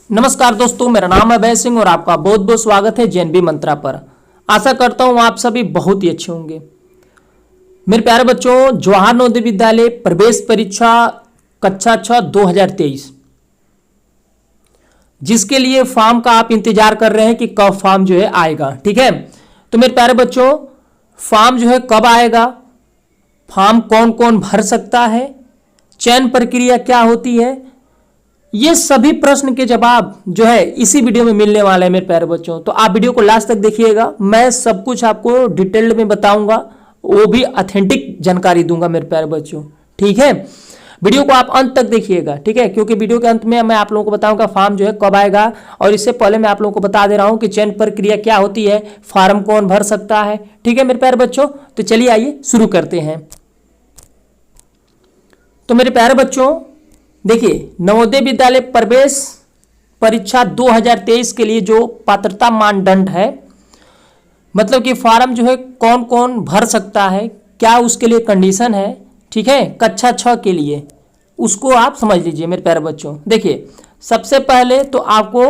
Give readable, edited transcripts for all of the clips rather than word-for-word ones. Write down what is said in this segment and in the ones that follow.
नमस्कार दोस्तों, मेरा नाम है अभय सिंह और आपका बहुत बहुत स्वागत है जेएनबी मंत्रा पर। आशा करता हूं आप सभी बहुत ही अच्छे होंगे। मेरे प्यारे बच्चों, जवाहर नवोदय विद्यालय प्रवेश परीक्षा कक्षा 6 2023 जिसके लिए फॉर्म का आप इंतजार कर रहे हैं कि कब फॉर्म जो है आएगा। ठीक है, तो मेरे प्यारे बच्चों, फॉर्म जो है कब आएगा, फॉर्म कौन कौन भर सकता है, चयन प्रक्रिया क्या होती है, ये सभी प्रश्न के जवाब जो है इसी वीडियो में मिलने वाले हैं मेरे प्यारे बच्चों। तो आप वीडियो को लास्ट तक देखिएगा, मैं सब कुछ आपको डिटेल्ड में बताऊंगा, वो भी ऑथेंटिक जानकारी दूंगा मेरे प्यारे बच्चों। ठीक है, वीडियो को आप अंत तक देखिएगा। ठीक है, क्योंकि वीडियो के अंत में मैं आप लोगों को बताऊंगा फॉर्म जो है कब आएगा, और इससे पहले मैं आप लोगों को बता दे रहा हूं कि चयन प्रक्रिया क्या होती है, फॉर्म कौन भर सकता है। ठीक है मेरे प्यारे बच्चों, तो चलिए आइए शुरू करते हैं। तो मेरे प्यारे बच्चों देखिए, नवोदय विद्यालय प्रवेश परीक्षा 2023 के लिए जो पात्रता मानदंड है, मतलब कि फॉर्म जो है कौन कौन भर सकता है, क्या उसके लिए कंडीशन है, ठीक है, कक्षा 6 के लिए, उसको आप समझ लीजिए मेरे प्यारे बच्चों। देखिए, सबसे पहले तो आपको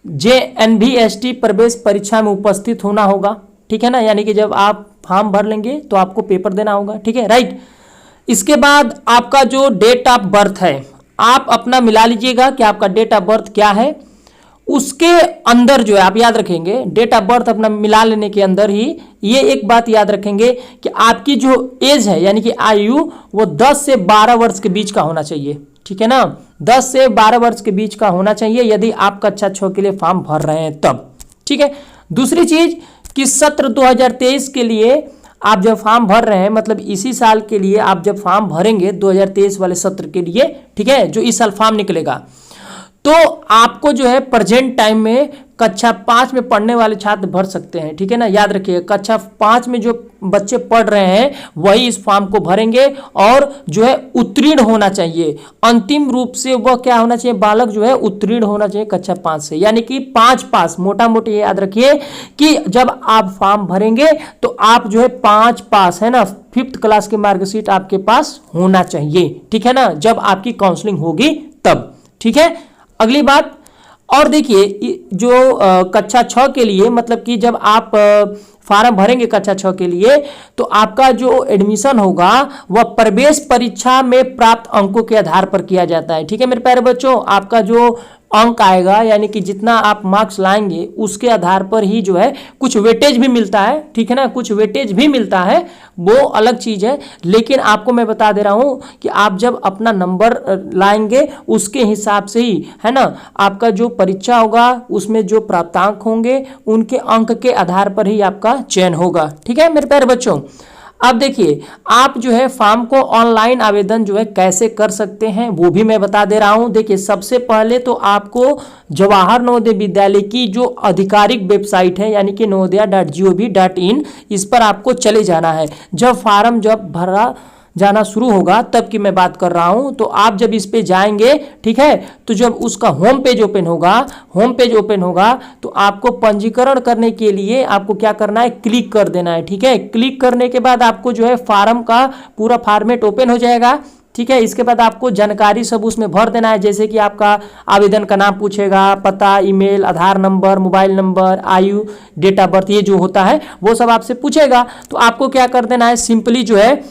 JNVST प्रवेश परीक्षा में उपस्थित होना होगा। ठीक है ना, यानी कि जब आप फॉर्म भर लेंगे तो आपको पेपर देना होगा। ठीक है, राइट। इसके बाद आपका जो डेट ऑफ बर्थ है, आप अपना मिला लीजिएगा कि आपका डेट ऑफ बर्थ क्या है। उसके अंदर जो है आप याद रखेंगे, डेट ऑफ बर्थ अपना मिला लेने के अंदर ही ये एक बात याद रखेंगे कि आपकी जो एज है यानी कि आयु, वो 10 से 12 वर्ष के बीच का होना चाहिए। ठीक है ना, 10 से 12 वर्ष के बीच का होना चाहिए यदि आप कक्षा 6 के लिए फॉर्म भर रहे हैं तब। ठीक है, दूसरी चीज कि सत्र 2023 के लिए आप जब फॉर्म भर रहे हैं, मतलब इसी साल के लिए आप जब फॉर्म भरेंगे 2023 वाले सत्र के लिए, ठीक है, जो इस साल फॉर्म निकलेगा, तो आपको जो है प्रेजेंट टाइम में कक्षा 5 में पढ़ने वाले छात्र भर सकते हैं। ठीक है ना, याद रखिए, कक्षा 5 में जो बच्चे पढ़ रहे हैं वही इस फॉर्म को भरेंगे, और जो है उत्तीर्ण होना चाहिए। अंतिम रूप से वह क्या होना चाहिए, बालक जो है उत्तीर्ण होना चाहिए कक्षा 5 से, यानी कि 5 पास। मोटा मोटी याद रखिए कि जब आप फॉर्म भरेंगे तो आप जो है 5 पास, है ना, 5th क्लास की मार्कशीट आपके पास होना चाहिए। ठीक है ना, जब आपकी काउंसलिंग होगी तब। ठीक है, अगली बात, और देखिए जो कक्षा 6 के लिए, मतलब कि जब आप फॉर्म भरेंगे कक्षा 6 के लिए, तो आपका जो एडमिशन होगा वह प्रवेश परीक्षा में प्राप्त अंकों के आधार पर किया जाता है। ठीक है मेरे प्यारे बच्चों, आपका जो अंक आएगा यानी कि जितना आप मार्क्स लाएंगे उसके आधार पर ही जो है कुछ वेटेज भी मिलता है। ठीक है ना, कुछ वेटेज भी मिलता है, वो अलग चीज है, लेकिन आपको मैं बता दे रहा हूं कि आप जब अपना नंबर लाएंगे उसके हिसाब से ही, है ना, आपका जो परीक्षा होगा उसमें जो प्राप्तांक होंगे उनके अंक के आधार पर ही आपका चयन होगा। ठीक है मेरे प्यारे बच्चों, अब देखिए, आप जो है फॉर्म को ऑनलाइन आवेदन जो है कैसे कर सकते हैं वो भी मैं बता दे रहा हूं। देखिए, सबसे पहले तो आपको जवाहर नवोदय विद्यालय की जो आधिकारिक वेबसाइट है यानी कि navodaya.gov.in, इस पर आपको चले जाना है। जब फॉर्म जब भरा जाना शुरू होगा तब की मैं बात कर रहा हूं, तो आप जब इस पे जाएंगे, ठीक है, तो जब उसका होम पेज ओपन होगा तो आपको पंजीकरण करने के लिए आपको क्या करना है, क्लिक कर देना है। ठीक है, क्लिक करने के बाद आपको जो है फॉर्म का पूरा फॉर्मेट ओपन हो जाएगा। ठीक है, इसके बाद आपको जानकारी सब उसमें भर देना है, जैसे कि आपका आवेदन का नाम पूछेगा, पता, ईमेल, आधार नंबर, मोबाइल नंबर, आयु, डेट ऑफ बर्थ, ये जो होता है वो सब आपसे पूछेगा। तो आपको क्या कर देना है, सिंपली जो है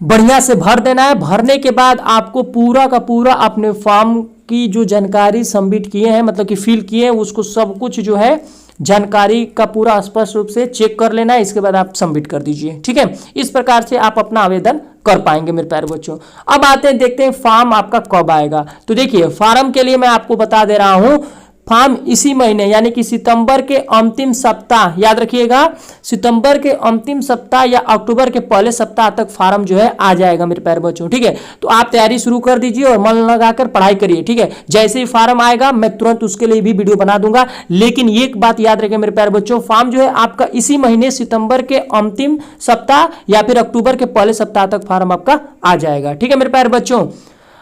बढ़िया से भर देना है। भरने के बाद आपको पूरा का पूरा अपने फॉर्म की जो जानकारी सबमिट किए हैं, मतलब कि फिल किए हैं, उसको सब कुछ जो है जानकारी का पूरा स्पष्ट रूप से चेक कर लेना है। इसके बाद आप सबमिट कर दीजिए। ठीक है, इस प्रकार से आप अपना आवेदन कर पाएंगे मेरे प्यारे बच्चों। अब आते हैं, देखते हैं फॉर्म आपका कब आएगा। तो देखिए, फॉर्म के लिए मैं आपको बता दे रहा हूं, फॉर्म इसी महीने यानी कि सितंबर के अंतिम सप्ताह, याद रखिएगा, सितंबर के अंतिम सप्ताह या अक्टूबर के पहले सप्ताह तक फॉर्म जो है आ जाएगा मेरे प्यारे बच्चों। ठीक है, तो आप तैयारी शुरू कर दीजिए और मन लगाकर पढ़ाई करिए। ठीक है, जैसे ही फॉर्म आएगा मैं तुरंत उसके लिए भी वीडियो बना दूंगा, लेकिन एक बात याद रखें मेरे प्यारे बच्चों, फॉर्म जो है आपका इसी महीने सितंबर के अंतिम सप्ताह या फिर अक्टूबर के पहले सप्ताह तक फॉर्म आपका आ जाएगा। ठीक है मेरे प्यारे बच्चों,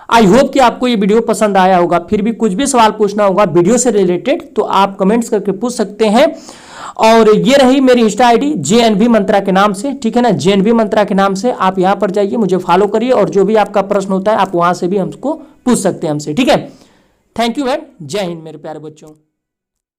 आई होप कि आपको ये वीडियो पसंद आया होगा। फिर भी कुछ भी सवाल पूछना होगा वीडियो से रिलेटेड तो आप कमेंट्स करके पूछ सकते हैं। और ये रही मेरी इंस्टा आईडी JNV मंत्रा के नाम से। ठीक है ना, JNV मंत्रा के नाम से आप यहाँ पर जाइए, मुझे फॉलो करिए और जो भी आपका प्रश्न होता है आप वहां से भी हमको पूछ सकते हैं हमसे। ठीक है, थैंक यू एंड जय हिंद मेरे प्यारे बच्चों।